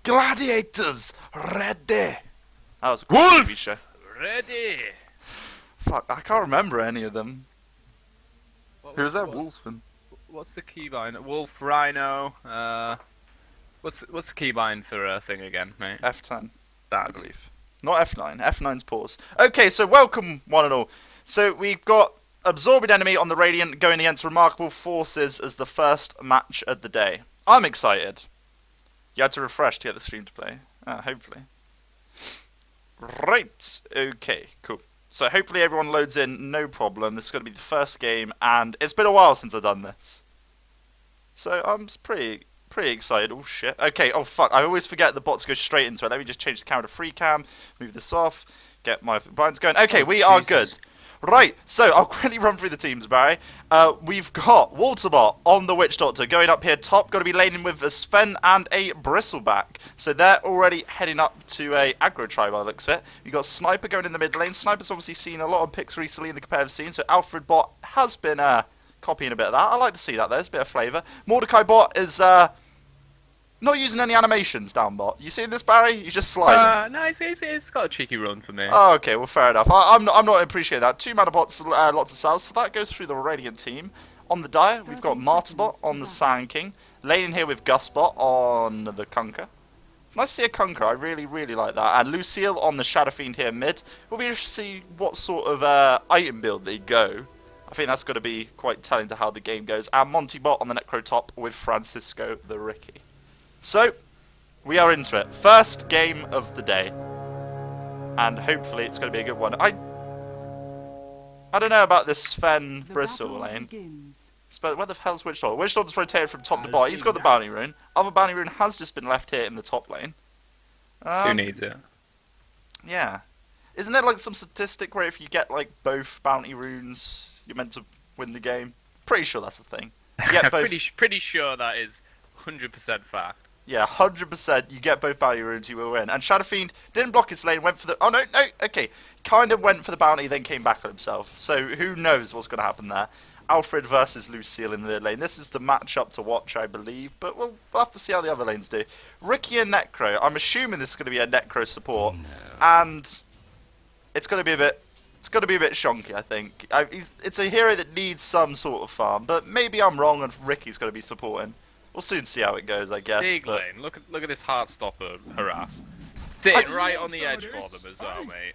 Gladiators, ready. That was a cool Wolf! TV show. Ready! Fuck, I can't remember any of them. Who's that? Wolfen. What's the keybind? Wolf, Rhino, what's the keybind for a thing again, mate? F10, I That's believe. Not F9. F9's pause. Okay, so welcome, one and all. So we've got Absorbing Enemy on the Radiant going against Remarkable Forces as the first match of the day. I'm excited. You had to refresh to get the stream to play. Hopefully. Right. Okay, cool. So hopefully everyone loads in, no problem. This is going to be the first game, and it's been a while since I've done this. So I'm pretty excited. Oh shit. Okay, oh fuck. I always forget the bots go straight into it. Let me just change the camera to free cam, move this off, get my blinds going. Okay, we are good. Right, so I'll quickly run through the teams, Barry. We've got Walterbot on the Witch Doctor going up here top. Got to be laning with a Sven and a Bristleback. So they're already heading up to a aggro tribe by the looks of it. We've got Sniper going in the mid lane. Sniper's obviously seen a lot of picks recently in the competitive scene, so Alfred Bot has been copying a bit of that. I like to see that. There's a bit of flavour. Mordecai Bot is not using any animations down bot. You seeing this, Barry? He's just sliding. no, it's got a cheeky run for me. Oh, okay, well, fair enough. I'm not appreciating that. 2 mana bots, lots of cells, so that goes through the Radiant team. On the Dire, we've got Martyrbot on the Sand King. Laning here with Gusbot on the Kunkka. Nice to see a Kunkka, I really like that. And Lucille on the Shadow Fiend here mid. We'll be interested to see what sort of item build they go. I think that's going to be quite telling to how the game goes. And Montybot on the Necro top with Francisco the Ricky. So, we are into it. First game of the day. And hopefully it's going to be a good one. I don't know about this Sven Bristle lane. But where the hell's Witch Doctor? Witch Doctor's rotated from top to bottom. He's got the bounty rune. Other bounty rune has just been left here in the top lane. Who needs it? Yeah. Isn't there like some statistic where if you get like both bounty runes, you're meant to win the game? Pretty sure that's a thing. You get both... pretty sure that is 100% fact. Yeah, 100%. You get both bounty runes, you will win. And Shadow Fiend didn't block his lane, went for the... Oh, no, okay. Kind of went for the bounty, then came back on himself. So who knows what's going to happen there. Alfred versus Lucille in the mid lane. This is the matchup to watch, I believe. But we'll have to see how the other lanes do. Ricky and Necro. I'm assuming this is going to be a Necro support. No. And it's going to be a bit... It's going to be a bit shonky, I think. It's a hero that needs some sort of farm. But maybe I'm wrong and Ricky's going to be supporting. We'll soon see how it goes, I guess. Big lane. Look at this Heartstopper harass. Sitting right on the edge for them as well, mate.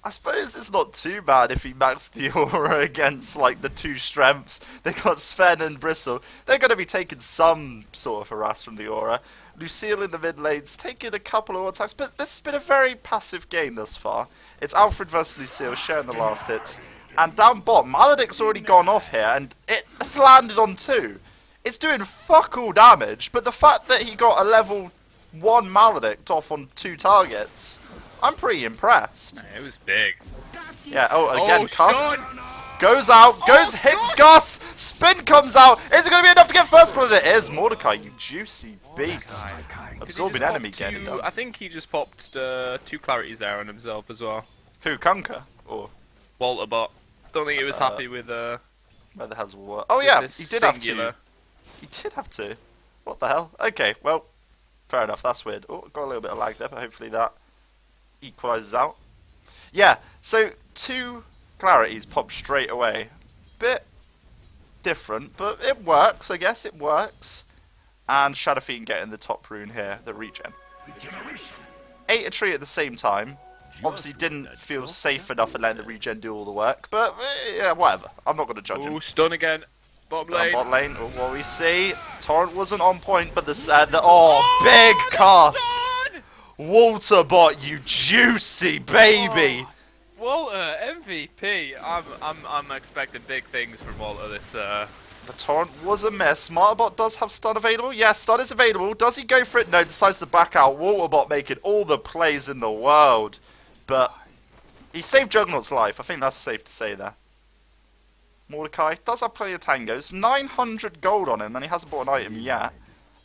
I suppose it's not too bad if he maxed the aura against like the 2 strengths. They got Sven and Bristle. They're going to be taking some sort of harass from the aura. Lucille in the mid lane's taking a couple of attacks, but this has been a very passive game thus far. It's Alfred versus Lucille sharing the last hits. And down bottom, Maledict's already gone off here, and it's landed on 2. It's doing fuck all damage, but the fact that he got a level 1 Maledict off on 2 targets, I'm pretty impressed. It was big. Yeah, oh, again, Cuss. Stun. Goes out, hits Gus, Spin comes out. Is it going to be enough to get first blood? It is. Mordecai, you juicy beast. Absorbing enemy again. I think he just popped 2 clarities there on himself as well. Who, Kunkka? Or Walterbot. Don't think he was happy with where the hell's what? Oh yeah, he did have 2. He did have 2. What the hell? Okay, well, fair enough. That's weird. Oh, got a little bit of lag there, but hopefully that equalizes out. Yeah, so 2 clarities pop straight away. Bit different, but it works, I guess. It works. And Shadow Fiend getting the top rune here, the regen. Ate a tree at the same time. Obviously didn't feel safe enough and letting the regen do all the work, but yeah, whatever. I'm not going to judge him. Oh, stun again. Bottom lane. Bot lane, what we see. Torrent wasn't on point, but big cast. Walterbot, you juicy baby. Walter, MVP. I'm expecting big things from Walter this. The Torrent was a miss. Martyrbot does have stun available. Yes, stun is available. Does he go for it? No, decides to back out. Walterbot making all the plays in the world. But he saved Juggernaut's life. I think that's safe to say there. Mordecai does have plenty of tangos. 900 gold on him, and he hasn't bought an item yet.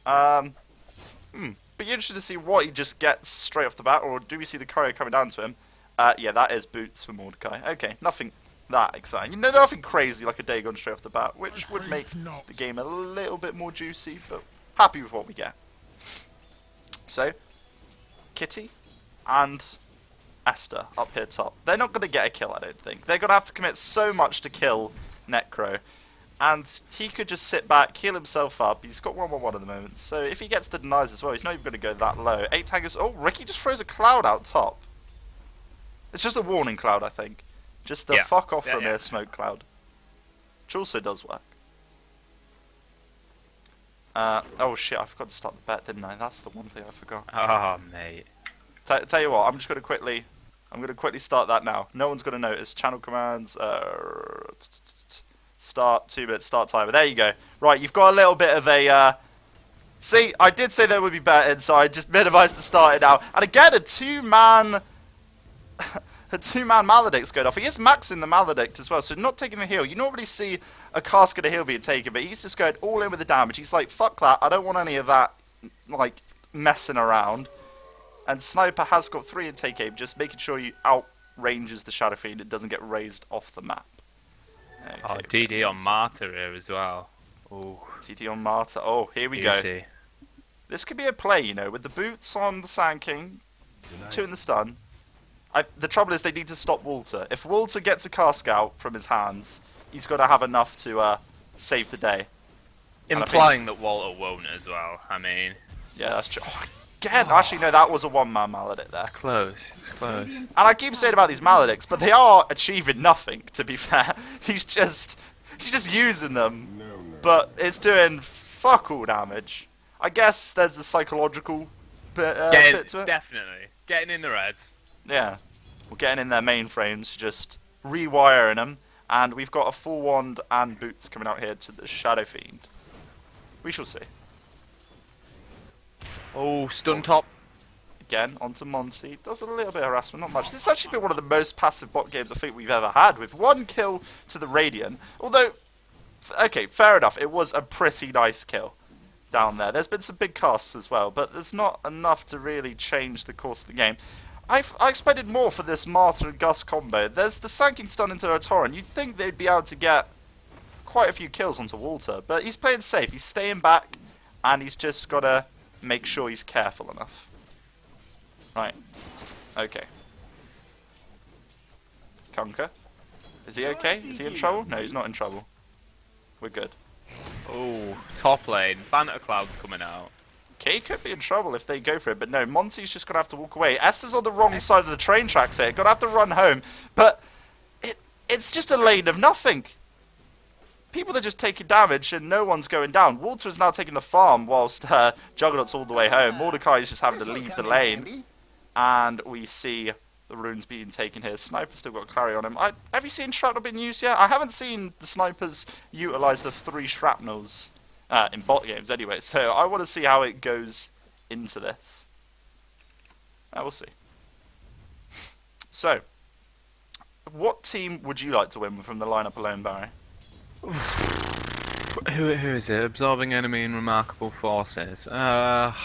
But you're interested to see what he just gets straight off the bat, or do we see the courier coming down to him? Yeah, that is boots for Mordecai. Okay, nothing that exciting. You know, nothing crazy like a Dagon straight off the bat, which would make the game a little bit more juicy, but happy with what we get. So, Kitty and Esther up here top. They're not going to get a kill, I don't think. They're going to have to commit so much to kill Necro. And he could just sit back, heal himself up. He's got 1-1-1 at the moment. So if he gets the denies as well, he's not even going to go that low. 8 tankers. Oh, Ricky just throws a cloud out top. It's just a warning cloud, I think. Just the fuck off from here smoke cloud. Which also does work. Oh shit, I forgot to start the bet, didn't I? That's the one thing I forgot. Oh, mate. Tell you what, I'm just going to quickly start that now. No one's going to notice. Channel commands, start, 2 minutes, start timer. There you go. Right, you've got a little bit of a, see, I did say there would be betting, so I just minimized the starting now. And again, a two-man Maledict's going off. He is maxing the Maledict as well, so not taking the heal. You normally see a cask and a heal being taken, but he's just going all in with the damage. He's like, fuck that, I don't want any of that, like, messing around. And Sniper has got 3 in take aim, just making sure he outranges the Shadow Fiend and doesn't get raised off the map. Okay, Oh, DD on Martyr here as well. Ooh. DD on Martyr. Oh, here we go. This could be a play, you know, with the boots on the Sand King, 2 in the stun. The trouble is they need to stop Walter. If Walter gets a cask out from his hands, he's got to have enough to save the day. Implying that Walter won't as well. I mean, yeah, that's true. Oh, again, actually, no, that was a one-man Maledict there. Close. It's close. And I keep saying about these Maledicts, but they are achieving nothing, to be fair. He's just using them, but it's doing fuck all damage. I guess there's a psychological bit to it. Definitely. Getting in the reds. Yeah. We're getting in their mainframes, just rewiring them, and we've got a full wand and boots coming out here to the Shadow Fiend. We shall see. Oh, stun top. Again, onto Monty. Does a little bit of harassment, not much. This has actually been one of the most passive bot games I think we've ever had, with 1 kill to the Radiant. Although, okay, fair enough, it was a pretty nice kill down there. There's been some big casts as well, but there's not enough to really change the course of the game. I expected more for this Martyr and Gus combo. There's the Sand King stun into a Torrent. You'd think they'd be able to get quite a few kills onto Walter, but he's playing safe. He's staying back, and he's just got to make sure he's careful enough. Right. Okay. Conker. Is he okay? Is he in trouble? No, he's not in trouble. We're good. Oh, top lane. Banner Cloud's coming out. Okay, could be in trouble if they go for it, but no, Monty's just going to have to walk away. Esther's on the wrong side of the train tracks here. Going to have to run home, but it's just a lane of nothing. People are just taking damage and no one's going down. Walter is now taking the farm whilst Juggernaut's all the way home. Mordecai is just having to leave the lane. And we see the runes being taken here. Sniper's still got carry on him. Have you seen Shrapnel being used yet? I haven't seen the Snipers utilise the 3 Shrapnels in bot games anyway. So I want to see how it goes into this. We'll see. So, what team would you like to win from the lineup alone, Barry? Who is it? Absorbing enemy in remarkable forces. I've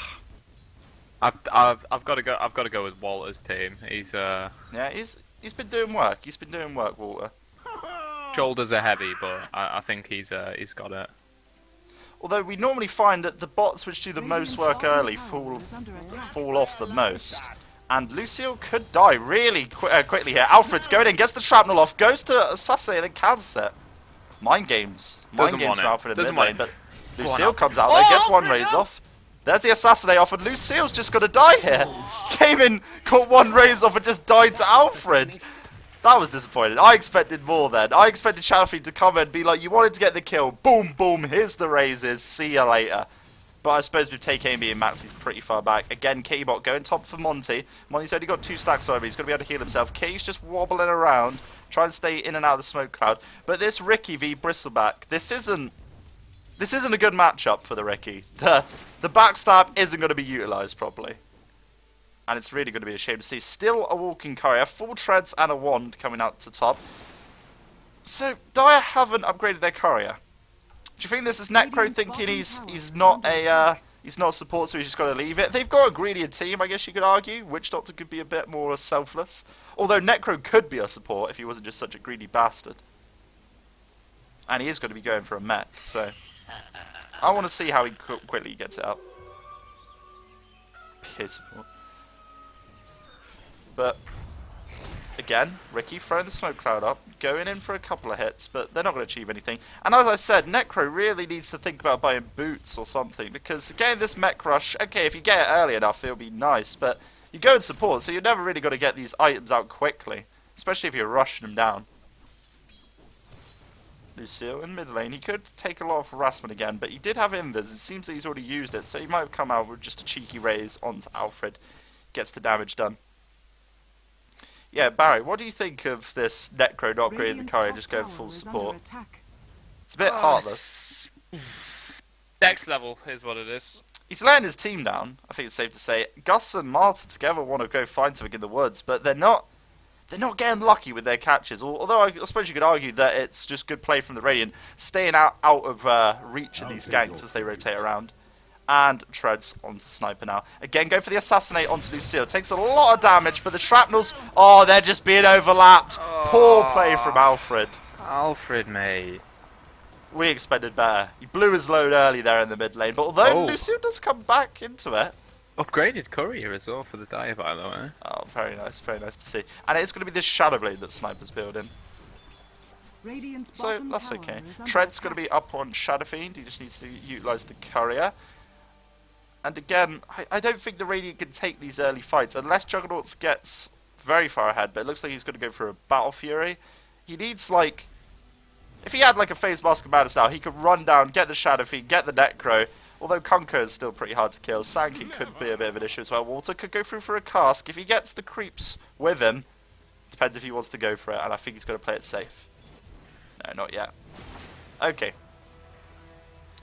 got to go. I've got to go with Walter's team. He's yeah, he's been doing work. He's been doing work, Walter. Shoulders are heavy, but I think he's got it. Although we normally find that the bots which do the most work early fall off the most. And Lucille could die really quickly here. Alfred's going in, gets the shrapnel off, goes to assassinate and then cancels it. Mind games. Mind games for Alfred in the mid lane, but Lucille comes out there, gets one raise off. There's the assassinate off, and Lucille's just going to die here. Came in, got one raise off, and just died to Alfred. That was disappointing. I expected more then. I expected Shadowfiend to come in and be like, you wanted to get the kill. Boom, boom, here's the raises. See you later. But I suppose with Take Aim being max, he's pretty far back. Again, K-Bot going top for Monty. Monty's only got 2 stacks over. He's going to be able to heal himself. K's just wobbling around, trying to stay in and out of the smoke cloud. But this Ricky v Bristleback, this isn't a good matchup for the Ricky. The backstab isn't going to be utilised properly. And it's really going to be a shame to see. Still a walking courier, 4 treads and a wand coming out to top. So, Dire haven't upgraded their courier. Do you think this is Necro thinking he's not a support, so he's just got to leave it? They've got a greedier team, I guess you could argue. Witch Doctor could be a bit more selfless. Although Necro could be a support if he wasn't just such a greedy bastard. And he is going to be going for a mech, so I want to see how he quickly gets it up. Piss poor. But again, Ricky throwing the smoke cloud up, going in for a couple of hits, but they're not going to achieve anything. And as I said, Necro really needs to think about buying boots or something, because again, this mech rush, okay, if you get it early enough, it'll be nice, but you go in support, so you're never really going to get these items out quickly, especially if you're rushing them down. Lucille in mid lane, he could take a lot of harassment again, but he did have invis. It seems that he's already used it, so he might have come out with just a cheeky raise onto Alfred. Gets the damage done. Yeah, Barry, what do you think of this Necro not upgrading the courier, just going full support? It's a bit heartless. Next level is what it is. He's letting his team down, I think it's safe to say. Gus and Marta together want to go find something in the woods, but they're not getting lucky with their catches. Although I suppose you could argue that it's just good play from the Radiant, staying out of reach of these ganks as they rotate around. And treads onto Sniper now. Again, go for the assassinate onto Lucille. Takes a lot of damage, but the shrapnels, oh, they're just being overlapped. Poor play from Alfred. Alfred, mate. We expected better. He blew his load early there in the mid lane, but although Lucille does come back into it. Upgraded courier as well for the dive, by the way. Oh, very nice to see. And it's going to be this Shadow Blade that Sniper's building. So that's okay. Tread's going to be up on Shadow Fiend. He just needs to utilise the courier. And again, I don't think the Radiant can take these early fights unless Juggernauts gets very far ahead, but it looks like he's going to go for a Battle Fury. He needs, like, if he had like a Phase Mask Commander style, he could run down, get the Shadow Fiend, get the Necro, although Kunko is still pretty hard to kill. Sankey could be a bit of an issue as well. Walter could go through for a cask. If he gets the creeps with him, depends if he wants to go for it, and I think he's going to play it safe. No, not yet. Okay.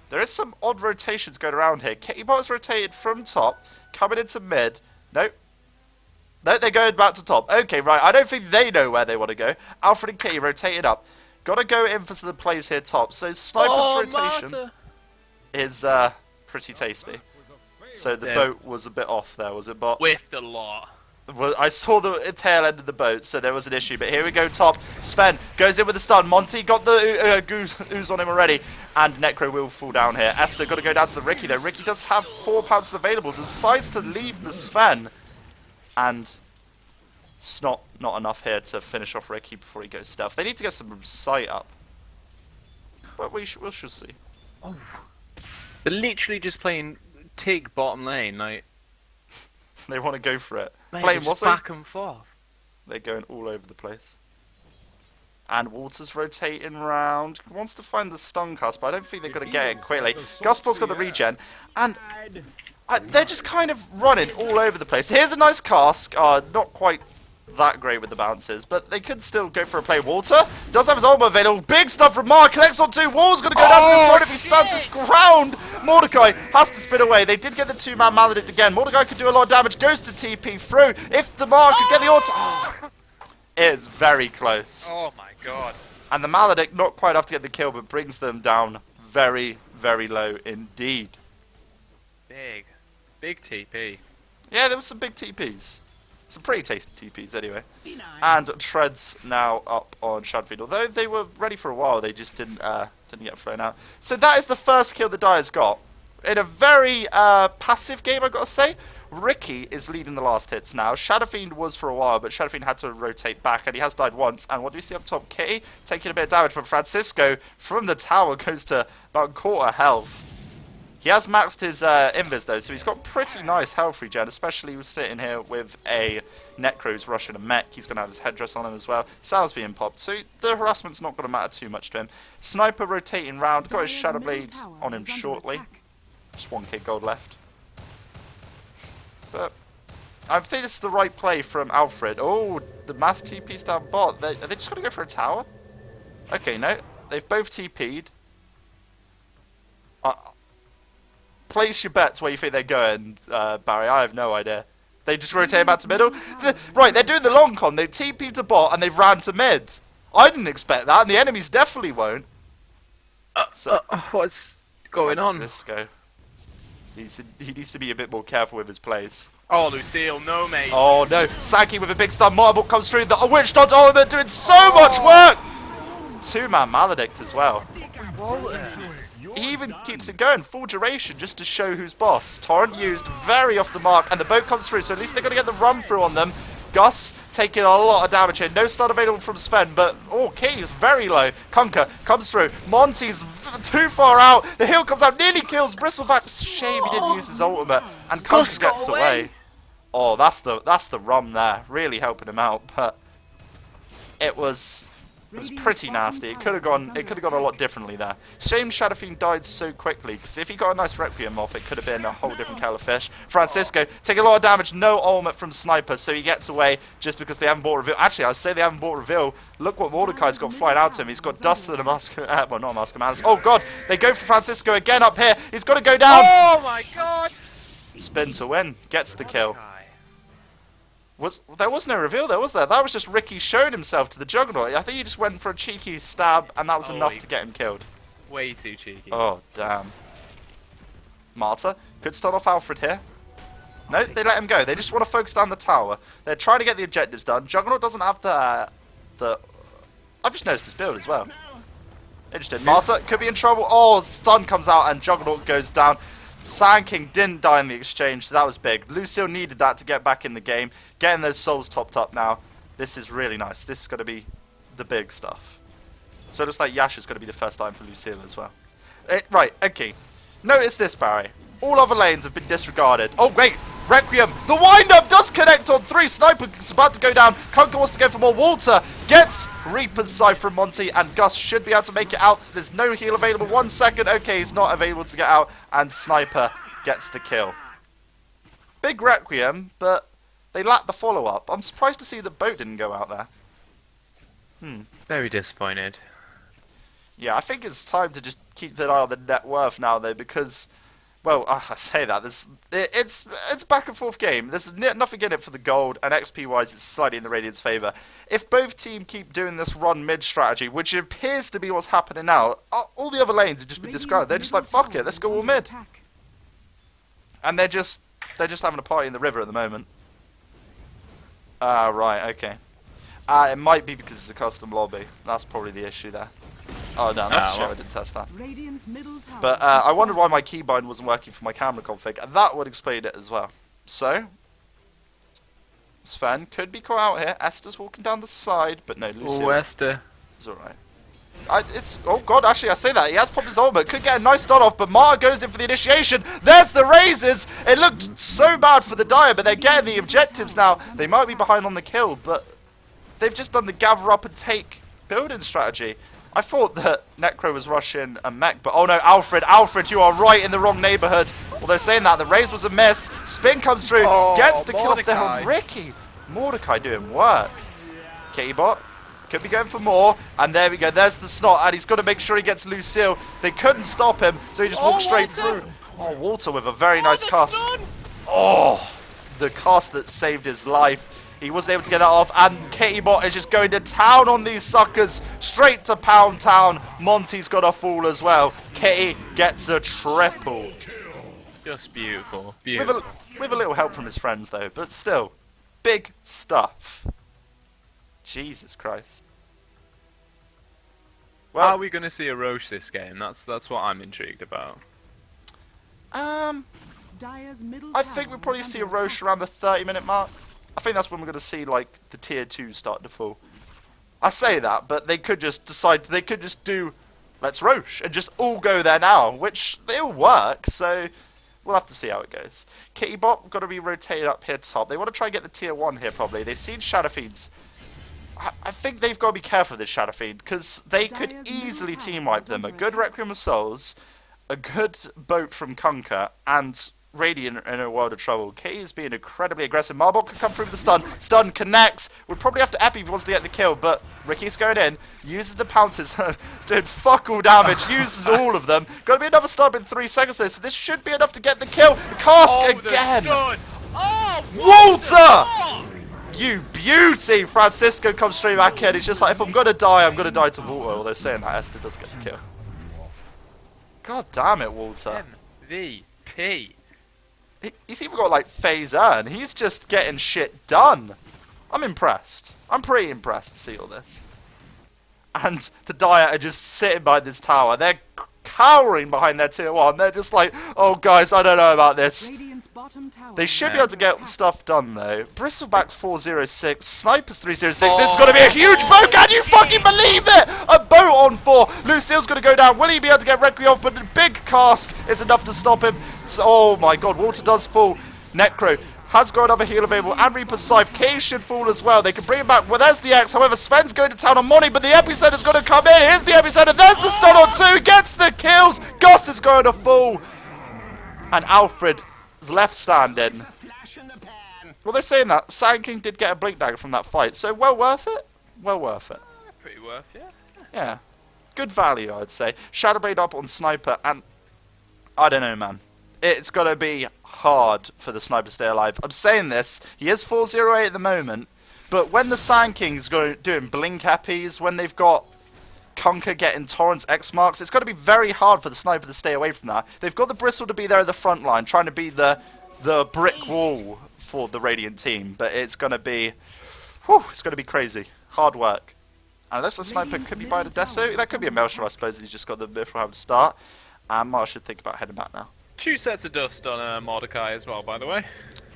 There is some odd rotations going around here. Kittybot's rotated from top, coming into mid. Nope. No, they're going back to top. Okay, right. I don't think they know where they want to go. Alfred and Kitty rotated up. Got to go in for the plays here top. So Sniper's rotation is pretty tasty. So the boat was a bit off there, was it, Bot? Whiffed a lot. Well, I saw the tail end of the boat, so there was an issue. But here we go, top. Sven goes in with the stun. Monty got the ooze on him already. And Necro will fall down here. Esther got to go down to the Ricky, though. Ricky does have 4 pounces available. Decides to leave the Sven. And it's not enough here to finish off Ricky before he goes stealth. They need to get some sight up. But we shall see. Oh. They're literally just playing Tig bottom lane, like... They want to go for it. Mate, Playing just back and forth. They're going all over the place. And Walter's rotating round. Wants to find the stun cast, but I don't think they're going to get it quickly. Gospel's got the regen. And they're just kind of running all over the place. Here's a nice cask. Not quite that great with the bounces, but they could still go for a play. Walter does have his ultimate available. Big stuff from Mark. Connects on 2. Wall's going to go down to this turret if he stands his ground. Mordecai has to spin away. They did get the 2-man Maledict again. Mordecai could do a lot of damage. Goes to TP through. If the Mark could get the auto... It is very close. Oh my god. And the Maledict not quite enough to get the kill, but brings them down very, very low indeed. Big TP. Yeah, there was some big TPs. Some pretty tasty TPs anyway. And Treads now up on Shadfield. Although they were ready for a while, they just didn't get thrown out. So that is the first kill the Dyer's got. In a very passive game, I've got to say. Ricky is leading the last hits now. Shadowfiend was for a while, but Shadowfiend had to rotate back, and he has died once. And what do we see up top? Kitty taking a bit of damage, but Francisco from the tower goes to about a quarter health. He has maxed his invis though, so he's got pretty nice health regen, especially with sitting here with a Necro's rushing a mech. He's going to have his headdress on him as well. Sal's being popped, so the harassment's not going to matter too much to him. Sniper rotating round, got his Shadow Blade on him shortly. Just 1k gold left. But I think this is the right play from Alfred. Oh, the mass TP's down bot. Are they just going to go for a tower? Okay, no. They've both TP'd. Place your bets where you think they're going, Barry. I have no idea. They just rotate back to middle? Right, they're doing the long con. They've TP'd to bot and they've ran to mid. I didn't expect that, and the enemies definitely won't. What's going on? Francisco. He needs to be a bit more careful with his plays. Oh, Lucille, no, mate. Oh, no. Sankey with a big stun. Marble comes through. The Witch Dodge ultimate doing so much work. 2-man Maledict as well. He even keeps it going. Full duration just to show who's boss. Torrent used very off the mark, and the boat comes through, so at least they're going to get the run through on them. Gus taking a lot of damage here. No stun available from Sven, but Kitty is very low. Kunkka comes through. Monty's too far out. The heal comes out, nearly kills Bristleback. Shame he didn't use his ultimate. And Gus Kunkka got gets away. away. Oh, that's the rum there. Really helping him out, but it was pretty nasty. It could have gone a lot differently there. Shame Shadow Fiend died so quickly, because if he got a nice Requiem off, it could have been a whole different kettle of fish. Francisco taking a lot of damage, no ultimate from Sniper, so he gets away just because they haven't bought reveal. Actually, I'd say they haven't bought reveal. Look what Mordecai's got flying out to him. He's got Dust and a Mask, well, not a Mask of Madness. Oh god, they go for Francisco again up here. He's got to go down. Oh my god! Spin to win, gets the kill. There was no reveal there, was there? That was just Ricky showing himself to the Juggernaut. I think he just went for a cheeky stab, and that was enough to get him killed. Way too cheeky. Oh, damn. Marta could start off Alfred here. No, they let him go. They just want to focus down the tower. They're trying to get the objectives done. Juggernaut doesn't have the... I've just noticed his build as well. Interesting. Marta could be in trouble. Oh, stun comes out, and Juggernaut goes down. Sand King didn't die in the exchange, so that was big. Lucille needed that to get back in the game. Getting those souls topped up now. This is really nice. This is going to be the big stuff. So it looks like Yasha's going to be the first time for Lucille as well. Right, okay. Notice this, Barry. All other lanes have been disregarded. Oh, wait. Requiem. The wind-up does connect on 3. Sniper is about to go down. Kunkka wants to go for more. Walter gets Reaper's Scythe from Monty, and Gus should be able to make it out. There's no heal available. 1 second. Okay, he's not available to get out, and Sniper gets the kill. Big Requiem, but they lack the follow-up. I'm surprised to see the boat didn't go out there. Very disappointed. Yeah, I think it's time to just keep an eye on the net worth now, though, because... Well, I say that. It's a back and forth game. There's nothing in it for the gold, and XP-wise, it's slightly in the Radiant's favour. If both teams keep doing this run mid strategy, which appears to be what's happening now, all the other lanes have just been discarded. They're just like, fuck it, let's go all mid. And they're just having a party in the river at the moment. Right, okay. It might be because it's a custom lobby. That's probably the issue there. Oh, damn, that's a shame I didn't test that. But I wondered why my keybind wasn't working for my camera config, and that would explain it as well. So, Sven could be caught out here. Esther's walking down the side, but no, Lucio Oh, Esther. is alright. Oh god, actually I say that. He has popped his ultimate. Could get a nice start off, but Mara goes in for the initiation. There's the raises. It looked so bad for the Dire, but they're getting the objectives now. They might be behind on the kill, but they've just done the gather up and take building strategy. I thought that Necro was rushing a mech, but oh no, Alfred, you are right in the wrong neighborhood. Although saying that, the raise was a miss. Spin comes through, gets the kill off there on Ricky. Mordecai doing work. Kitty-bot could be going for more, and there we go. There's the snot, and he's got to make sure he gets Lucille. They couldn't stop him, so he just walked straight through. Oh, Walter with a very nice cast. Oh, the cast that saved his life. He wasn't able to get that off, and Kitty-bot is just going to town on these suckers. Straight to Pound Town. Monty's got a fall as well. Kitty gets a triple. Just beautiful. Beautiful. With a little help from his friends, though, but still. Big stuff. Jesus Christ. Well, are we going to see a Roche this game? That's what I'm intrigued about. I think we'll probably see a Roche around the 30-minute mark. I think that's when we're going to see, like, the tier 2 start to fall. I say that, but they could just decide, they could just do, let's Roche, and just all go there now, which they all work, so we'll have to see how it goes. Kitty-bot got to be rotated up here top. They want to try and get the tier 1 here, probably. They've seen Shadow Fiends. I think they've got to be careful of this Shadow Fiend, because they could easily team wipe them. A good Requiem of Souls, a good boat from Kunkka, and Radiant in a world of trouble. K is being incredibly aggressive. Marbot can come through with the stun. Stun connects. Would probably have to epi if he wants to get the kill, but Ricky's going in. Uses the pounces. It's doing fuck all damage. Uses all of them. Got to be another stun in 3 seconds there, so this should be enough to get the kill. The cask again. Walter! You beauty! Francisco comes straight back in. He's just like, if I'm going to die, I'm going to die to Walter. Although saying that, Esther does get the kill. God damn it, Walter. MVP. He's even got, like, phase and he's just getting shit done. I'm impressed. I'm pretty impressed to see all this. And the Dire are just sitting by this tower. They're cowering behind their tier 1. They're just like, oh, guys, I don't know about this. They should be able to get stuff done though. Bristleback's 406, Sniper's 306. This is going to be a huge boat. Can you fucking believe it? A boat on 4. Lucille's going to go down. Will he be able to get Requiem off? But the big cask is enough to stop him. So, oh my god, water does fall. Necro has got another heal available, and Reaper's Scythe. K should fall as well. They can bring him back. Well, there's the X. However, Sven's going to town on Moni, but the Epicenter's going to come in. Here's the Epicenter. There's the stun on 2. Gets the kills. Gus is going to fall. And Alfred is left standing. Well, they're saying that Sand King did get a blink dagger from that fight, so well worth it. Well worth it. Pretty worth, yeah. Yeah. Good value, I'd say. Shadowblade up on Sniper, and I don't know, man. It's going to be hard for the Sniper to stay alive. I'm saying this, he is 408 at the moment, but when the Sand King's doing blink epis, when they've got Conker getting Torrent's X marks, it's going to be very hard for the Sniper to stay away from that. They've got the Bristle to be there at the front line, trying to be the brick wall for the Radiant team, but it's going to be, it's going to be crazy. Hard work. And unless the Sniper could be by the Deso, that could be a Melshar, I suppose. He's just got the Mithril to start. And Mars should think about heading back now. 2 sets of dust on Mordecai as well, by the way.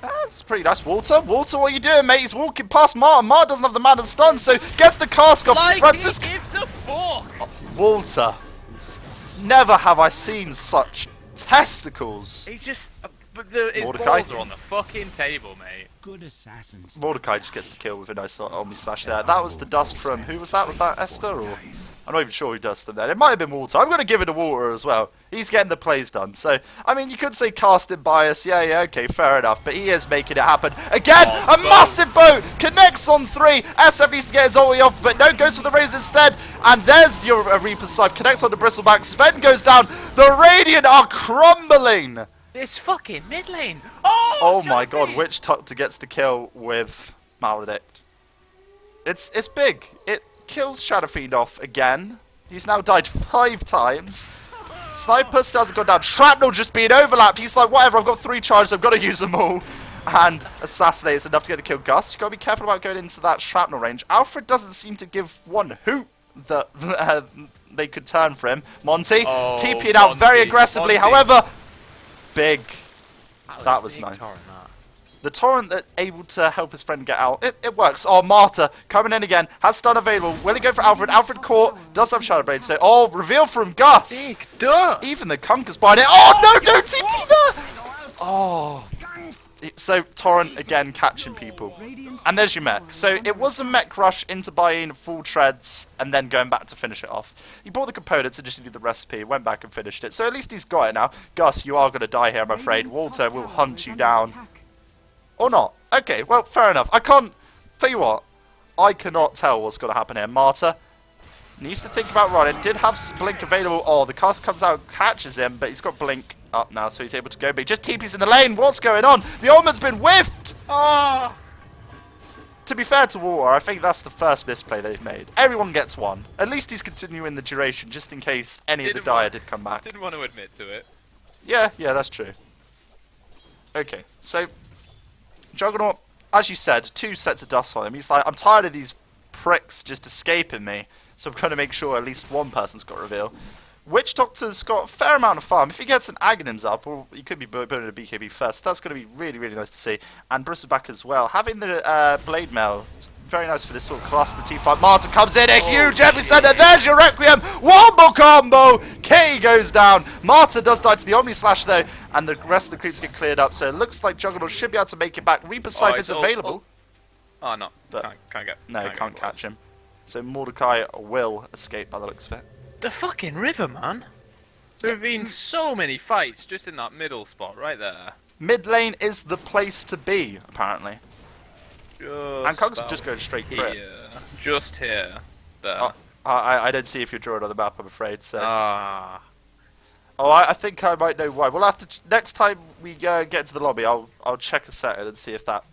That's pretty nice. Walter, what are you doing, mate? He's walking past Mar. Mar doesn't have the man to stun, so gets the cask off. Like Francisco. he gives a fuck. Walter, never have I seen such testicles. He's just, but his Mordecai. balls are on the fucking table, mate. Good assassins. Mordecai just gets the kill with a nice Omni Slash there. That was the dust from, who was that? Was that Esther? Or I'm not even sure who dusted them then. It might have been Walter. I'm going to give it to Walter as well. He's getting the plays done. So, I mean, you could say casting bias. Yeah, okay, fair enough. But he is making it happen. Again, a massive boat connects on 3. SF needs to get his ulti off, but no, goes for the Raze instead. And there's your Reaper's Scythe. Connects on the Bristleback. Sven goes down. The Radiant are crumbling. This fucking mid lane. Oh my god, Witch Doctor gets the kill with Maledict. It's big. It kills Shadow Fiend off again. He's now died 5 times. Sniper still hasn't gone down. Shrapnel just being overlapped. He's like, whatever, I've got 3 charges, I've got to use them all. And Assassinate is enough to get the kill. Gus, you've got to be careful about going into that Shrapnel range. Alfred doesn't seem to give one hoot that they could turn for him. Monty, TP'ing out very aggressively. However, big. That was nice. The Torrent that able to help his friend get out. It works. Oh, Marta coming in again. Has stun available. Will he go for Alfred? Alfred caught. Does have Shadowblade. So, reveal from Gus. Big duh. Even the Conker's behind it. Oh, no, don't TP there. Oh. So, Torrent again catching people. And there's your mech. So, it was a mech rush into buying full treads and then going back to finish it off. He bought the components and just needed the recipe, went back and finished it. So, at least he's got it now. Gus, you are going to die here, I'm afraid. Walter will hunt you down. Or not. Okay, well, fair enough. I can't... Tell you what. I cannot tell what's going to happen here. Marta needs to think about running. Did have Blink available. Oh, the cast comes out, catches him, but he's got Blink up now, so he's able to go. But he just TP's in the lane. What's going on? The Omen's been whiffed! Oh! To be fair to Walter, I think that's the first misplay they've made. Everyone gets one. At least he's continuing the duration, just in case any of the Dire did come back. Didn't want to admit to it. Yeah, that's true. Okay, so... Juggernaut, as you said, 2 sets of dust on him. He's like, I'm tired of these pricks just escaping me, so I'm going to make sure at least one person's got reveal. Witch Doctor's got a fair amount of farm. If he gets an Aghanims up, or he could be building a BKB first, that's going to be really, really nice to see. And Bristleback as well. Having the Blade Mail is very nice for this sort of cluster T5. Marta comes in, a huge epicenter. There's your Requiem. Wombo combo. K goes down. Marta does die to the Omni Slash though, and the rest of the creeps get cleared up. So it looks like Juggernaut should be able to make it back. Reaper's Scythe is available. Oh, no. But Can't get. No, can't catch him. So Mordecai will escape by the looks of it. The fucking river, man. There have been so many fights just in that middle spot right there. Mid lane is the place to be, apparently. And Cogs about just going straight here. crit. Just here. There. Oh, I don't see if you're drawing on the map, I'm afraid. So. Ah. Oh, I think I might know why. We'll have to next time we get to the lobby. I'll check a setting and see if that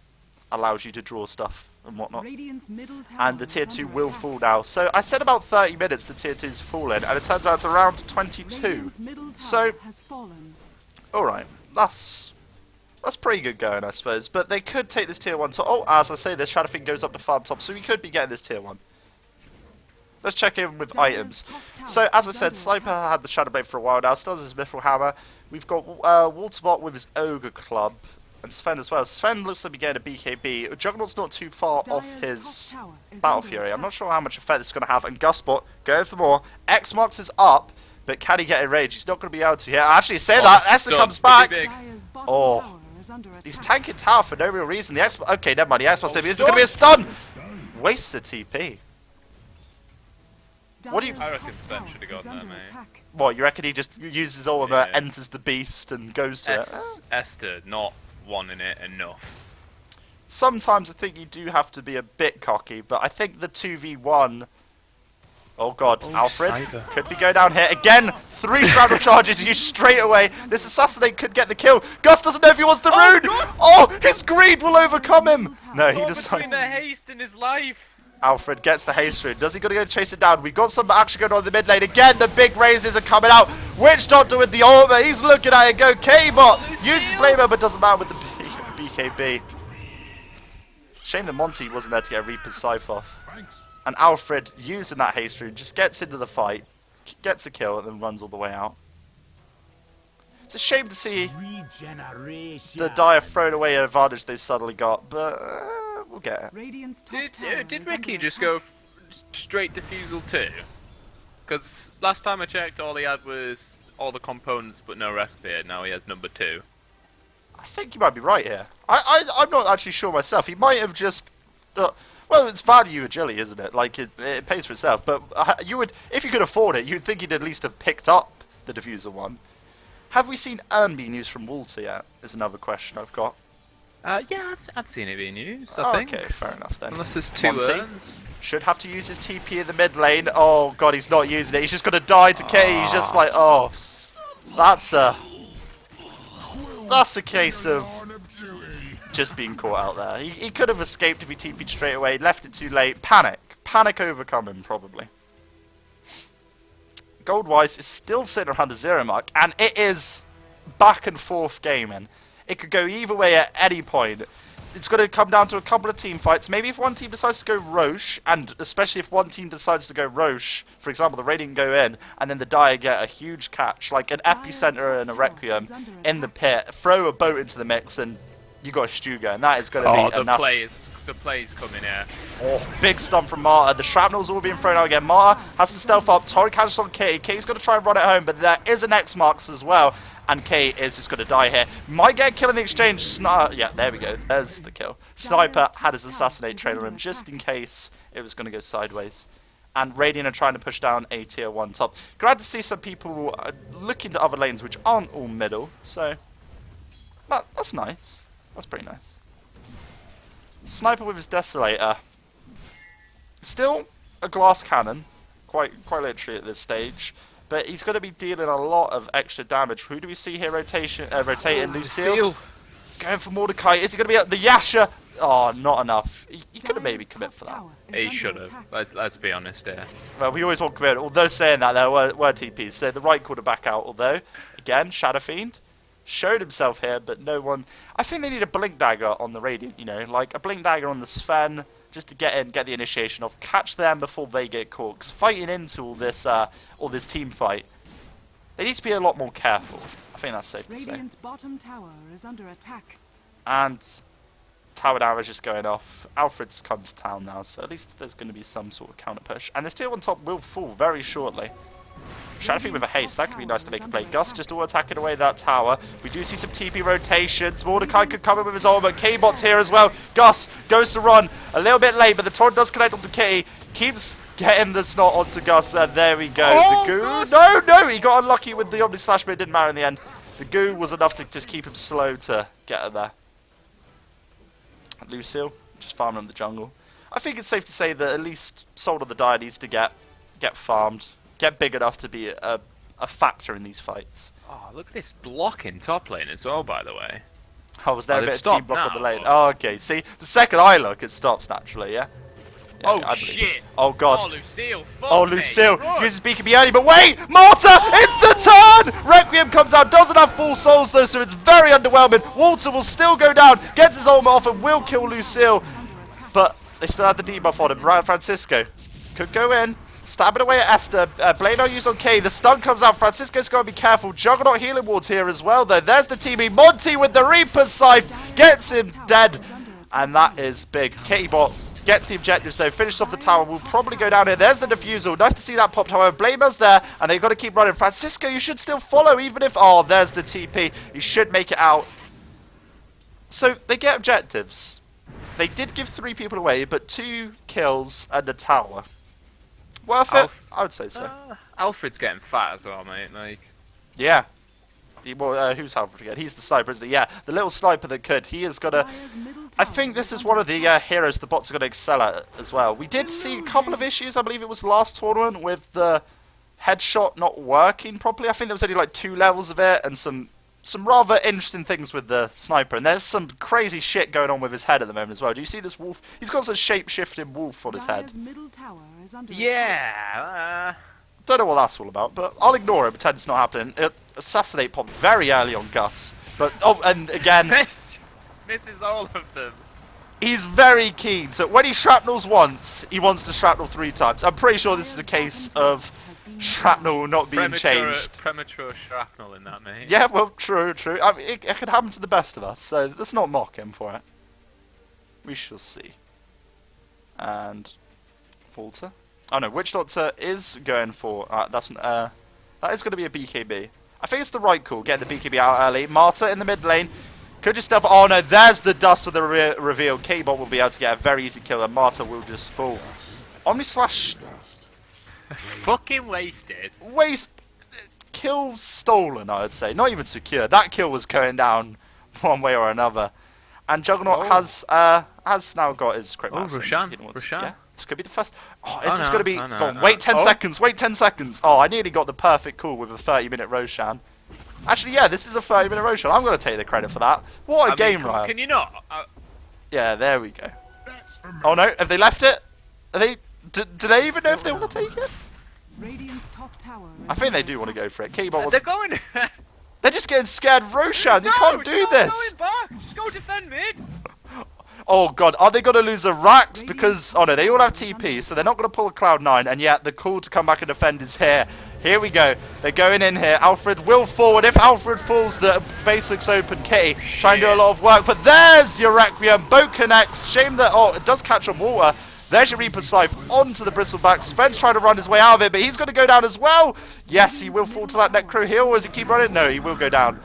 allows you to draw stuff and whatnot. And the tier 2 will fall now. So I said about 30 minutes the tier 2's fallen, and it turns out it's around 22. So, alright, that's pretty good going, I suppose. But they could take this tier 1 to... Oh, as I say, this Shadow Fiend goes up to farm top, so we could be getting this tier 1. Let's check in with items. So, as I said, Sniper had the Shadow Blade for a while now, still has his Mithril Hammer. We've got Walterbot with his Ogre Club. And Sven as well. Sven looks like he's getting a BKB. Juggernaut's not too far off his Battle Fury. I'm not sure how much effect this is going to have. And Gustbot going for more. X marks is up, but can he get enraged? He's not going to be able to here. Actually, say that. Esther comes back. Oh. He's tanking tower for no real reason. The X. Okay, never mind. The X marks. This is going to be a stun. Wastes a TP. What do you? I reckon Sven should have gotten that, mate. What, you reckon he just uses ultimate, enters the beast, and goes to it? Esther not wanting it enough. Sometimes I think you do have to be a bit cocky, but I think the 2v1... Oh god, Alfred Cyber. could be going down here. Again, 3 Shroud of Charges used straight away. This Assassinate could get the kill. Gus doesn't know if he wants the rune! Oh, his greed will overcome him! No, he Between decides... the haste in his life. Alfred gets the haste rune. Does he gotta go chase it down? We've got some action going on in the mid lane. Again, the big raises are coming out. Witch Doctor with the ultimate. He's looking at it go. K-Bot uses Flamer, but doesn't matter with the BKB. Shame that Monty wasn't there to get Reaper's Scythe off. And Alfred, using that haste rune, just gets into the fight, gets a kill, and then runs all the way out. It's a shame to see the Dire thrown away an advantage they suddenly got, but we'll get it. Did Ricky just go straight defusal too? Because last time I checked, all he had was all the components but no respite. Now he has number 2. I think you might be right here. I'm not actually sure myself. He might have just... well, it's value agility, isn't it? Like, it pays for itself. But you would, if you could afford it, you'd think he'd at least have picked up the diffuser one. Have we seen Ernby news from Walter yet? Is another question I've got. Yeah, I've seen it being used, I think. Okay, fair enough then. Unless there's 2 Monty urns. should have to use his TP in the mid lane. Oh god, he's not using it. He's just going to die to K. He's just like, oh. That's a case of just being caught out there. He could have escaped if he TP'd straight away. Left it too late. Panic overcome him, probably. Gold-wise is still sitting around the 0 mark, and it is back and forth gaming. It could go either way at any point. It's going to come down to a couple of team fights. Maybe if one team decides to go Roche, and especially if one team decides to go Roche, for example, the Radiant go in, and then the Dire get a huge catch, like an Epicenter and a Requiem in the pit, throw a boat into the mix, and you got a Stuga, and that is going to be a nasty... The play's coming here. Oh, big stun from Marta. The shrapnel's all being thrown out again. Marta has to stealth up. Torrent catches on Kate. Kate's going to try and run it home, but there is an X marks as well. And Kate is just going to die here. Might get a kill in the exchange. Yeah, there we go. There's the kill. Sniper had his Assassinate trailer in just in case it was going to go sideways. And Radiant are trying to push down a tier 1 top. Glad to see some people looking to other lanes which aren't all middle. So, that's nice. That's pretty nice. Sniper with his Desolator. Still a glass cannon, quite literally at this stage, but he's going to be dealing a lot of extra damage. Who do we see here rotating? Lucille. Going for Mordecai. Is he going to be at the Yasha? Oh, not enough. He could have maybe commit for that. He should have. Let's be honest here. Well, we always want commit. Although saying that, there were TPs, so the right call to back out. Although, again, Shadow Fiend showed himself here, but no one... I think they need a Blink Dagger on the Radiant, you know, like a Blink Dagger on the Sven, just to get in, get the initiation off, catch them before they get caught. 'Cause fighting into all this team fight, they need to be a lot more careful. I think that's safe to say. Radiant's bottom tower is under attack. And tower damage is going off. Alfred's come to town now, so at least there's going to be some sort of counter push. And this tier 1 top will fall very shortly. Shadowfiend with a haste, that could be nice to make a play. Gus just all attacking away that tower. We do see some TP rotations. Mordecai could come in with his ultimate. K-Bot's here as well. Gus goes to run a little bit late, but the torrent does connect onto Kitty. Keeps getting the snot onto Gus, and there we go. Oh, the goo. Gus! No, he got unlucky with the Omni Slash, but it didn't matter in the end. The goo was enough to just keep him slow to get her there. Lucille, just farming up the jungle. I think it's safe to say that at least Soul of the Dire needs to get farmed. Get big enough to be a factor in these fights. Oh, look at this block in top lane as well, by the way. Oh, was there a they've bit of team stopped block on the now, lane? but- Oh, okay. See, the second I look, it stops naturally, yeah? Yeah, Oh, I believe. shit. Oh, God. Oh, Lucille. Oh, fuck me. Lucille Run. uses BKB early, but wait! Malta! It's the turn! Requiem comes out, doesn't have full souls though, so it's very underwhelming. Walter will still go down, gets his ultimate off and will kill Lucille. But they still have the debuff on him. Right, Francisco could go in. Stabbing away at Esther. Blade Mail used on K. The stun comes out. Francisco's got to be careful. Juggernaut healing wards here as well, though. There's the TB. Monty with the Reaper Scythe gets him dead. And that is big. K-Bot gets the objectives, though. Finishes off the tower. Will probably go down here. There's the defusal. Nice to see that popped. However, Blade Mail's there, and they've got to keep running. Francisco, you should still follow, even if... Oh, there's the TP. He should make it out. So, they get objectives. They did give 3 people away, but 2 kills and a tower. Worth it? I would say so. Alfred's getting fat as well, mate. Like, Yeah. Well, who's Alfred again? He's the sniper, isn't he? Yeah, the little sniper that could. He has got a... I think this is one of the heroes the bots are going to excel at as well. We did see a couple of issues, I believe it was last tournament, with the headshot not working properly. I think there was only like 2 levels of it, and some rather interesting things with the sniper. And there's some crazy shit going on with his head at the moment as well. Do you see this wolf? He's got some shape-shifting wolf on his head. Dire's middle tower is under yeah. Don't know what that's all about, but I'll ignore it, pretend it's not happening. Assassinate popped very early on Gus. But, oh, and again... Misses all of them. He's very keen. So when he shrapnels once, he wants to shrapnel 3 times. I'm pretty sure this is a case of shrapnel not being changed. Premature shrapnel in that, mate. Yeah, well, true. I mean, it could happen to the best of us, so let's not mock him for it. We shall see. And Walter. Oh no, Witch Doctor is going for that is going to be a BKB. I think it's the right call, getting the BKB out early. Marta in the mid lane. Could just stuff. Oh no, there's the dust for the reveal. K-Bot will be able to get a very easy kill, and Marta will just fall. Omni Slash. Fucking wasted. Kill stolen, I would say. Not even secure. That kill was going down one way or another. And Juggernaut has now got his crit mass. Roshan. Yeah, this could be the first. Oh, is this going to be... Go on, wait 10 seconds. Wait 10 seconds. Oh, I nearly got the perfect call with a 30-minute Roshan. Actually, yeah, this is a 30-minute Roshan. I'm going to take the credit for that. What a game, Ryan. Can you not? Yeah, there we go. Oh no, have they left it? Are they? Do they even know if they want to take it? Radiant's top tower is I think they under do want to attack. go for it. K-Bot was... They're going. They're just getting scared of Roshan. You can't do this. Going back. Just go defend mid. Oh god, are they going to lose a Rax? Because, oh no, they all have TP, so they're not going to pull a Cloud9, and yet the call to come back and defend is here. Here we go. They're going in here. Alfred will forward. If Alfred falls, the base looks open. Kitty trying to do a lot of work, but there's your Requiem. Boat connects. Shame that, oh, it does catch on water. There's your Reaper Scythe onto the Bristleback. Sven's trying to run his way out of it, but he's going to go down as well. Yes, he will fall to that Necro heal, or does he keep running? No, he will go down.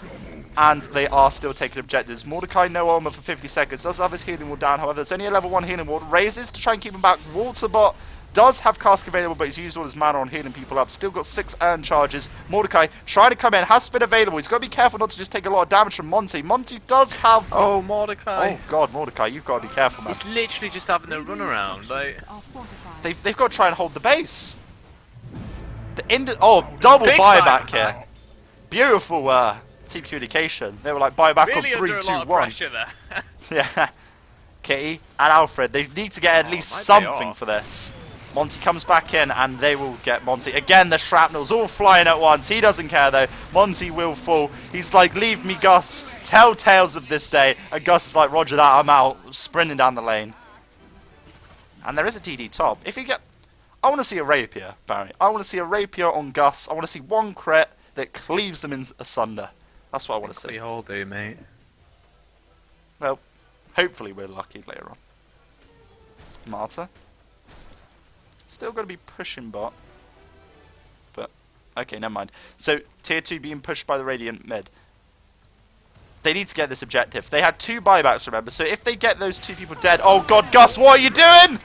And they are still taking objectives. Mordecai, no armor for 50 seconds. Does have his healing ward down, however, there's only a level 1 healing ward. Raises to try and keep him back. Waterbot does have cask available, but he's used all his mana on healing people up. Still got 6 earned charges. Mordecai trying to come in, has spin available. He's got to be careful not to just take a lot of damage from Monty. Monty does have... Oh, Mordecai. Oh, God, Mordecai, you've got to be careful, man. He's literally just having a run around. Like... Are fortified. They've got to try and hold the base. Double Big buyback buyback. here. Beautiful team communication. They were like, buyback Really on 3, under a 2, lot of 1. pressure there. Yeah. Kitty and Alfred, they need to get at least might be something off. for this. Monty comes back in and they will get Monty. Again, the shrapnel's all flying at once. He doesn't care though. Monty will fall. He's like, leave me, Gus. Tell tales of this day. And Gus is like, roger that, I'm out. Sprinting down the lane. And there is a DD top. If you get... I want to see a rapier, Barry. I want to see a rapier on Gus. I want to see one crit that cleaves them in asunder. That's what I want to see. We all do, mate. Well, hopefully we're lucky later on. Marta. Still going to be pushing bot. But, okay, never mind. So, tier 2 being pushed by the Radiant mid. They need to get this objective. They had 2 buybacks, remember? So if they get those 2 people dead... Oh, God, Gus, what are you doing?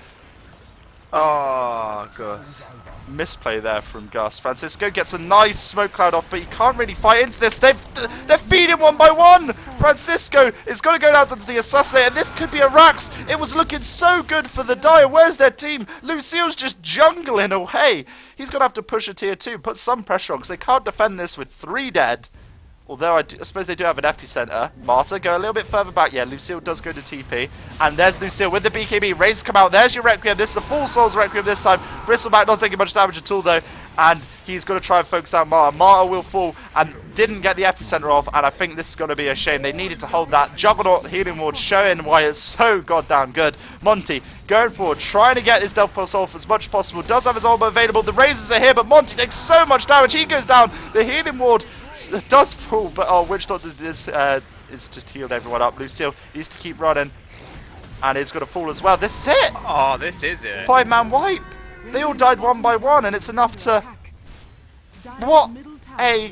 Oh, Gus. Misplay there from Gus. Francisco gets a nice smoke cloud off, but he can't really fight into this. They're feeding one by one. Francisco is going to go down to the assassinate, and this could be a Rax. It was looking so good for the Dire. Where's their team? Lucille's just jungling away. He's going to have to push a tier 2, put some pressure on, because they can't defend this with 3 dead. Although I suppose they do have an epicenter. Marta, go a little bit further back. Yeah, Lucille does go to TP. And there's Lucille with the BKB. Raze come out. There's your Requiem. This is the Full Souls Requiem this time. Bristleback not taking much damage at all, though. and he's going to try and focus out Marta. Marta will fall and didn't get the epicenter off, and I think this is going to be a shame. They needed to hold that. Juggernaut Healing Ward showing why it's so goddamn good. Monty going forward, trying to get his Delta Pulse off as much as possible. Does have his ultimate available. The razors are here, but Monty takes so much damage. He goes down. The Healing Ward does fall, but oh, Witch Doctor is just healed everyone up. Lucille needs to keep running, and is going to fall as well. This is it. Oh, this is it. 5-man wipe. They all died one by one, and it's enough to. What a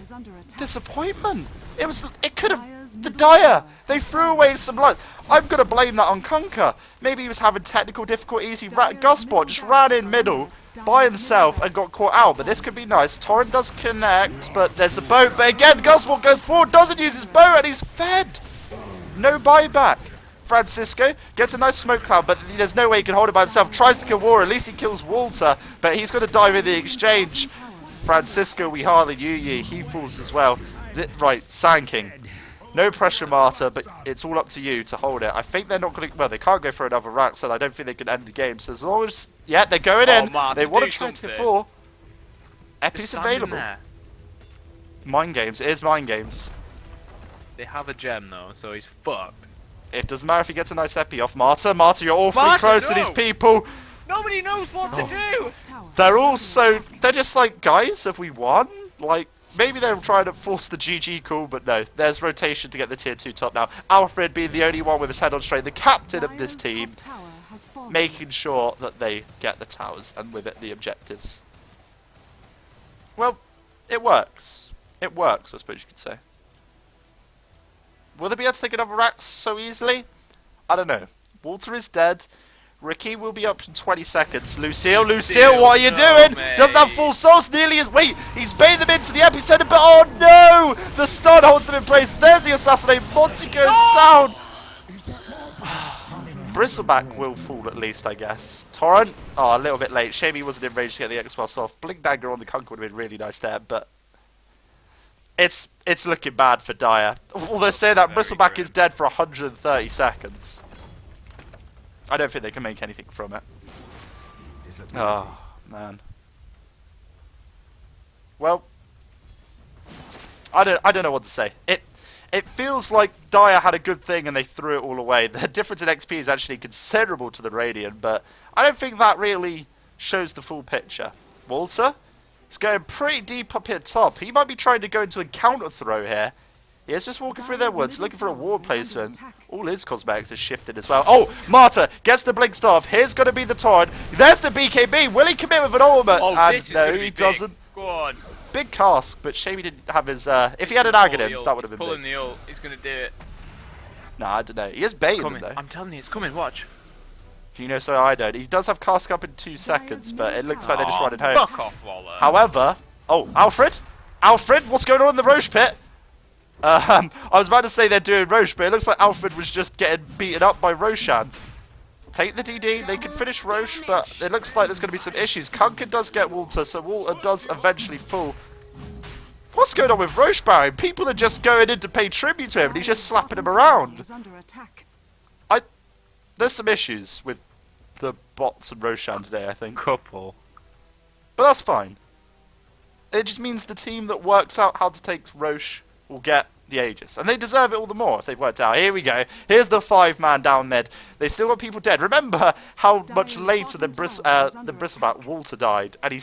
disappointment! It could have. The Dire. They threw away some blood. I'm gonna blame that on Kunkka. Maybe he was having technical difficulties. Gusbot just ran in middle by himself and got caught out. But this could be nice. Torrent does connect, but there's a boat. But again, Gusbot goes forward, doesn't use his bow, and he's fed. No buyback. Francisco gets a nice smoke cloud, but there's no way he can hold it by himself. Tries to kill War. At least he kills Walter, but he's going to die in the exchange. Francisco, we hardly Yuyi. He falls as well. Right, Sand King. No pressure, Marta, but it's all up to you to hold it. I think they're not going to. Well, they can't go for another rack, so I don't think they can end the game. So as long as. Yeah, they're going in. Marta, they want to do try to something. 4. There's Epi's sand in available. there. Mind games. It is mind games. They have a gem though, so he's fucked. It doesn't matter if he gets a nice Epi off. Marta, you're awfully Marta, close to no! these people. Nobody knows what to do. They're all so. They're just like, guys, have we won? Like, maybe they're trying to force the GG call, but no. There's rotation to get the tier 2 top now. Alfred being the only one with his head on straight, the captain of this team, making sure that they get the towers and with it the objectives. Well, it works. It works, I suppose you could say. Will they be able to take another rack so easily? I don't know. Walter is dead. Ricky will be up in 20 seconds. Lucille, what are you doing? mate. Doesn't have full souls. Nearly is. Wait, he's baited them into the epicenter, but oh no! The stun holds them in place. There's the assassinate. Monty goes down. Bristleback will fall at least, I guess. Torrent, oh, a little bit late. Shame he wasn't in range to get the X-Boss off. Blink Dagger on the Kunkka would have been really nice there, but it's looking bad for Dire. Although saying that, Very Bristleback grim. is dead for 130 seconds. I don't think they can make anything from it. Oh, man. Well, I don't know what to say. It feels like Dire had a good thing and they threw it all away. The difference in XP is actually considerable to the Radiant, but I don't think that really shows the full picture. Walter is going pretty deep up here top. He might be trying to go into a counter throw here. He is just walking through their woods, looking for a ward placement. All his cosmetics is shifted as well. Oh, Marta gets the blink staff. Here's going to be the torrent. There's the BKB. Will he commit with an ultimate? Oh, And this is no, gonna be he big. doesn't. Go on. Big cask, but shame he didn't have his. If he had an Aghanims, that would have been pulling big. the ult. He's gonna do it. Nah, I don't know. He is baiting them Coming. though. I'm telling you, it's coming. Watch. You know, so I don't. He does have cask up in 2 seconds, but it looks like they're just Oh, running home. Fuck off, Waller. However, oh, Alfred, what's going on in the Roche pit? I was about to say they're doing Roche, but it looks like Alfred was just getting beaten up by Roshan. Take the DD, they can finish Roche, but it looks like there's going to be some issues. Kunkka does get Walter, so Walter does eventually fall. What's going on with Roche Baron? People are just going in to pay tribute to him, and he's just slapping him around. There's some issues with the bots and Roshan today, I think. Couple. But that's fine. It just means the team that works out how to take Roche will get the Aegis. And they deserve it all the more if they've worked out. Here we go. Here's the 5-man down mid. They still got people dead. Remember how much later than Bristleback Walter died. And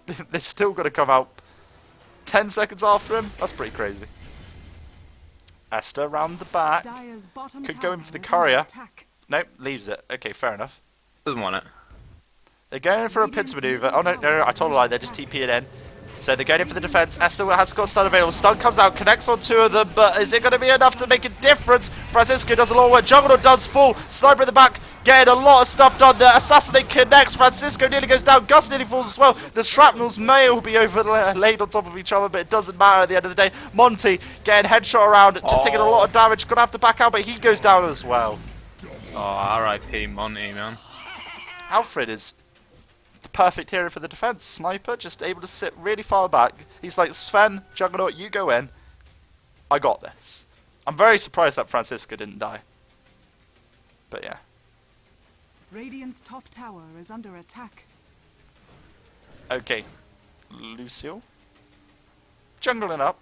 they're still going to come out 10 seconds after him? That's pretty crazy. Esther round the back. Could go in for the courier. Nope, leaves it. Okay, fair enough. Doesn't want it. They're going in for a pincer maneuver. Oh, no, I told a lie. They're just TPing in. So they're going in for the defense. Esther has got stun available. Stun comes out, connects on 2 of them, but is it going to be enough to make a difference? Francisco does a lot of work. Juggernaut does fall. Sniper in the back, getting a lot of stuff done there. Assassinate connects. Francisco nearly goes down. Gus nearly falls as well. The shrapnels may all be overlaid on top of each other, but it doesn't matter at the end of the day. Monty getting headshot around, just taking a lot of damage. Gonna have to back out, but he goes down as well. Oh, R.I.P. Monty, man. Alfred is the perfect hero for the defense. Sniper, just able to sit really far back. He's like, Sven, Juggernaut, you go in. I got this. I'm very surprised that Francisco didn't die. But yeah. Radiant's top tower is under attack. Okay. Lucio. Jungling up.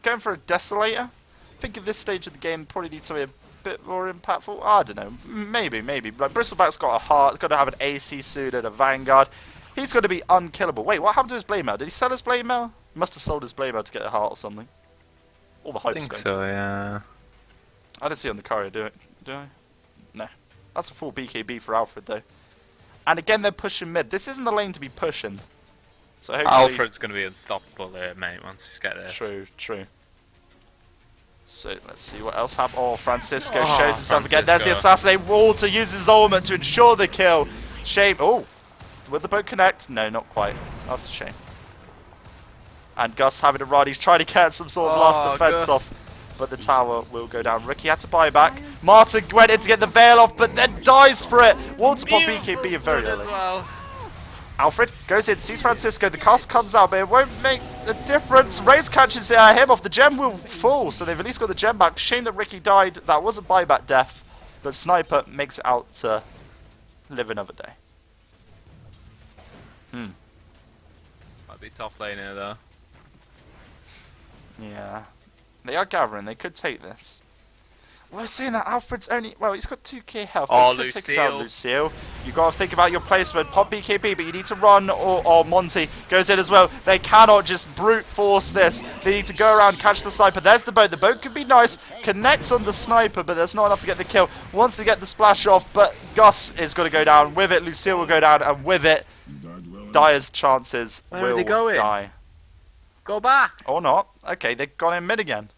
Going for a Desolator. I think at this stage of the game probably needs something a bit more impactful. I don't know. Maybe. Like Bristleback's got a heart. He's got to have an AC suit and a Vanguard. He's going to be unkillable. Wait, what happened to his Blade Mail? Did he sell his Blade Mail? He must have sold his Blade Mail to get a heart or something. Or the I Hype think Stone. so, yeah. I don't see on the courier, do I? No. That's a full BKB for Alfred, though. And again, they're pushing mid. This isn't the lane to be pushing. So hopefully... Alfred's going to be unstoppable there, mate, once he's got this. True. So let's see what else happened. Oh, Francisco Oh, shows himself again. There's the Francisco. assassinate. Walter uses his ultimate to ensure the kill. Shame. Oh, will the boat connect? No, not quite. That's a shame. And Gus having to run. He's trying to get some sort of last Oh, defense Gus. off. But the tower will go down. Ricky had to buy back. Martin went in to get the veil off, but then dies for it. Walter pop BKB very as early. well. Alfred goes in, sees Francisco, the cast comes out, but it won't make a difference. Raze catches him off, the gem will fall, so they've at least got the gem back. Shame that Ricky died, that was a buyback death, but Sniper makes it out to live another day. Might be top lane here, though. Yeah. They are gathering, they could take this. Well, I was saying that Alfred's only... Well, he's got 2k health. Oh, They could take it down, Lucille. You've got to think about your placement. Pop BKB, but you need to run, or Monty goes in as well. They cannot just brute force this. They need to go around, catch the sniper. There's the boat. The boat could be nice. Connects on the sniper, but there's not enough to get the kill. Wants to get the splash off, but Gus is going to go down. With it, Lucille will go down, and with it, Dyer's chances Where are will they going? die. Go back! Or not. Okay, they've gone in mid again.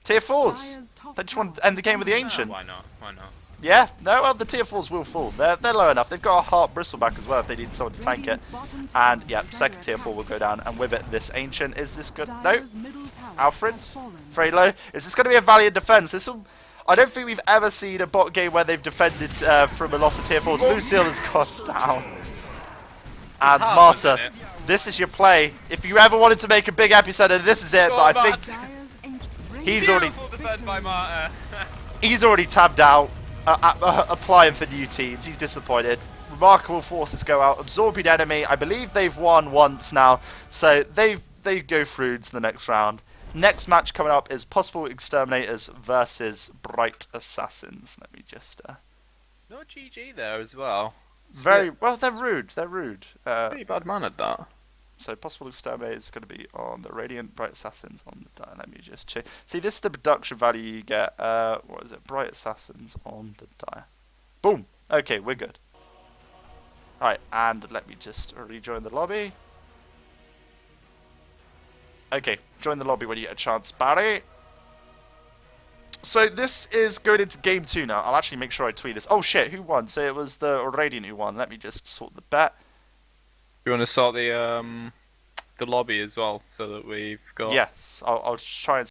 Tier 4s. Dire's top They just want to tower end the game with the is Ancient. Why not? Why not? Yeah, no, well, the tier 4s will fall. They're low enough. They've got a heart bristleback as well if they need someone to tank it. Radiant's bottom tower And, yeah, is second under tier 4 will go down. And with it, this Ancient. Is this good? No. Dire's middle tower Alfred? has fallen. Very low. Is this going to be a valiant defense? This will... I don't think we've ever seen a bot game where they've defended from a loss of tier 4s. Lucille has gone down. And hard, Marta, isn't it? this is your play. If you ever wanted to make a big epicenter, this is it. Go But I back. think Dire's ancient. He's Radiant's already- Beautiful defend by Marta. he's already tabbed out, applying for new teams. He's disappointed. Remarkable forces go out, absorbing enemy. I believe they've won once now, so they go through to the next round. Next match coming up is Possible Exterminators versus Bright Assassins. Let me just No GG there as well. very well. They're rude. They're rude. Pretty bad man at that. So Possible Exterminators is going to be on the Radiant, Bright Assassins on the die. Let me just check. See, this is the production value you get. What is it? Bright Assassins on the die. Boom. Okay, we're good. Right, and let me just rejoin the lobby. Okay, join the lobby when you get a chance, Barry. So this is going into game 2 now. I'll actually make sure I tweet this. Oh shit, who won? So it was the Radiant who won. Let me just sort the bet. You want to sort the lobby as well, so that we've got... Yes, I'll try and